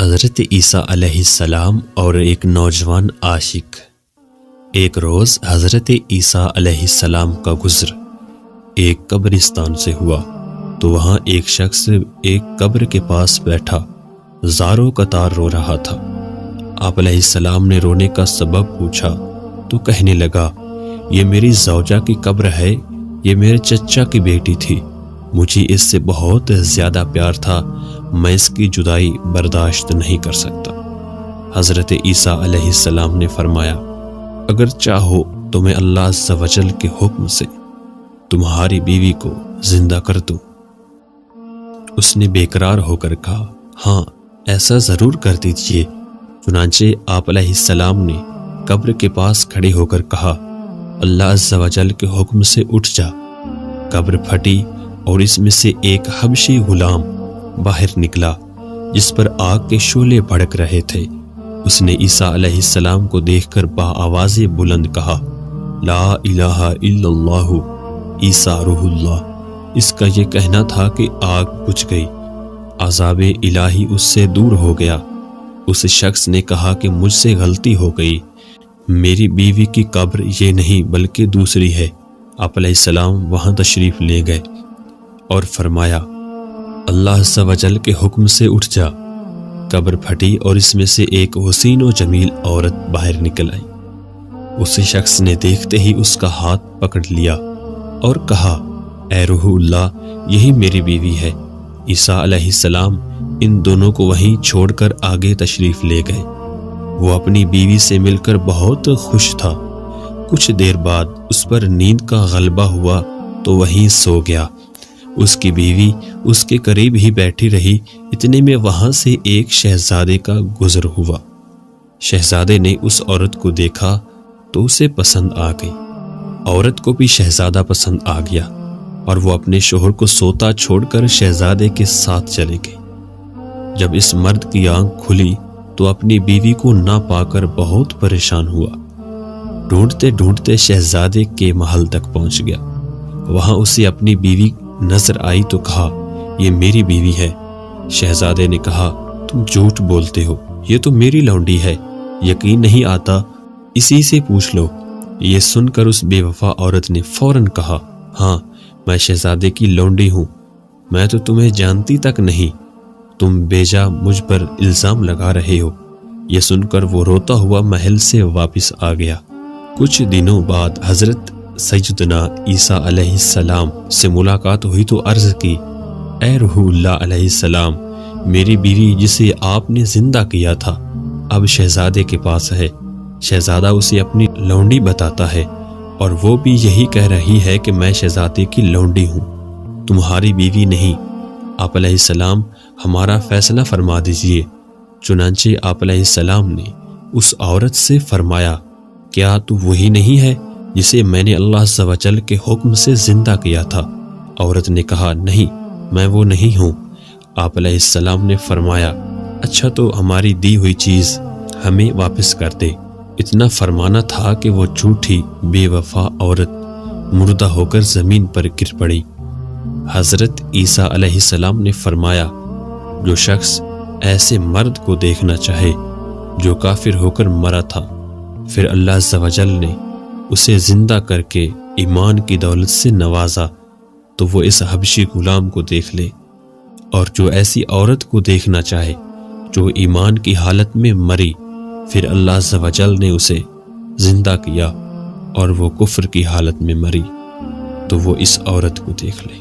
حضرت عیسیٰ علیہ السلام اور ایک نوجوان عاشق۔ ایک روز حضرت عیسیٰ علیہ السلام کا گزر ایک قبرستان سے ہوا تو وہاں ایک شخص ایک قبر کے پاس بیٹھا زاروں قطار رو رہا تھا۔ آپ علیہ السلام نے رونے کا سبب پوچھا تو کہنے لگا، یہ میری زوجہ کی قبر ہے، یہ میرے چچا کی بیٹی تھی، مجھے اس سے بہت زیادہ پیار تھا، میں اس کی جدائی برداشت نہیں کر سکتا۔ حضرت عیسیٰ علیہ السلام نے فرمایا، اگر چاہو تو میں اللہ عز و جل کے حکم سے تمہاری بیوی کو زندہ کر دوں۔ اس نے بے قرار ہو کر کہا، ہاں ایسا ضرور کر دیجئے۔ چنانچہ آپ علیہ السلام نے قبر کے پاس کھڑے ہو کر کہا، اللہ عز و جل کے حکم سے اٹھ جا۔ قبر پھٹی اور اس میں سے ایک حبشی غلام باہر نکلا جس پر آگ کے شعلے بھڑک رہے تھے۔ اس نے عیسیٰ علیہ السلام کو دیکھ کر بآواز بلند کہا، لا الہ الا اللہ عیسیٰ روح اللہ۔ اس کا یہ کہنا تھا کہ آگ بجھ گئی، عذاب الہی اس سے دور ہو گیا۔ اس شخص نے کہا کہ مجھ سے غلطی ہو گئی، میری بیوی کی قبر یہ نہیں بلکہ دوسری ہے۔ آپ علیہ السلام وہاں تشریف لے گئے اور فرمایا، اللہ عز و جل کے حکم سے اٹھ جا۔ قبر پھٹی اور اس میں سے ایک حسین و جمیل عورت باہر نکل آئی۔ اس شخص نے دیکھتے ہی اس کا ہاتھ پکڑ لیا اور کہا، اے روح اللہ، یہی میری بیوی ہے۔ عیسیٰ علیہ السلام ان دونوں کو وہیں چھوڑ کر آگے تشریف لے گئے۔ وہ اپنی بیوی سے مل کر بہت خوش تھا۔ کچھ دیر بعد اس پر نیند کا غلبہ ہوا تو وہیں سو گیا۔ اس کی بیوی اس کے قریب ہی بیٹھی رہی۔ اتنے میں وہاں سے ایک شہزادے کا گزر ہوا۔ شہزادے نے اس عورت کو دیکھا تو اسے پسند آ گئی۔ عورت کو بھی شہزادہ پسند آ گیا اور وہ اپنے شوہر کو سوتا چھوڑ کر شہزادے کے ساتھ چلے گئی۔ جب اس مرد کی آنکھ کھلی تو اپنی بیوی کو نہ پا کر بہت پریشان ہوا۔ ڈھونڈتے ڈھونڈتے شہزادے کے محل تک پہنچ گیا۔ وہاں اسے اپنی بیوی نظر آئی تو کہا، یہ میری بیوی ہے۔ شہزادے نے کہا، تم جھوٹ بولتے ہو، یہ تو میری لونڈی ہے، یقین نہیں آتا، اسی سے پوچھ لو۔ یہ سن کر اس بے وفا عورت نے فوراً کہا، ہاں میں شہزادے کی لونڈی ہوں، میں تو تمہیں جانتی تک نہیں، تم بیجا مجھ پر الزام لگا رہے ہو۔ یہ سن کر وہ روتا ہوا محل سے واپس آ گیا۔ کچھ دنوں بعد حضرت سیدنا عیسیٰ علیہ السلام سے ملاقات ہوئی تو عرض کی، اے روح اللہ علیہ السلام، میری بیوی جسے آپ نے زندہ کیا تھا اب شہزادے کے پاس ہے۔ شہزادہ اسے اپنی لونڈی بتاتا ہے اور وہ بھی یہی کہہ رہی ہے کہ میں شہزادے کی لونڈی ہوں، تمہاری بیوی نہیں۔ آپ علیہ السلام ہمارا فیصلہ فرما دیجئے۔ چنانچہ آپ علیہ السلام نے اس عورت سے فرمایا، کیا تو وہی نہیں ہے جسے میں نے اللہ عز و جل کے حکم سے زندہ کیا تھا؟ عورت نے کہا، نہیں میں وہ نہیں ہوں۔ آپ علیہ السلام نے فرمایا، اچھا تو ہماری دی ہوئی چیز ہمیں واپس کر دے۔ اتنا فرمانا تھا کہ وہ جھوٹی بے وفا عورت مردہ ہو کر زمین پر گر پڑی۔ حضرت عیسیٰ علیہ السلام نے فرمایا، جو شخص ایسے مرد کو دیکھنا چاہے جو کافر ہو کر مرا تھا، پھر اللہ عز و جل نے اسے زندہ کر کے ایمان کی دولت سے نوازا تو وہ اس حبشی غلام کو دیکھ لے، اور جو ایسی عورت کو دیکھنا چاہے جو ایمان کی حالت میں مری، پھر اللہ عز و جل نے اسے زندہ کیا اور وہ کفر کی حالت میں مری تو وہ اس عورت کو دیکھ لے۔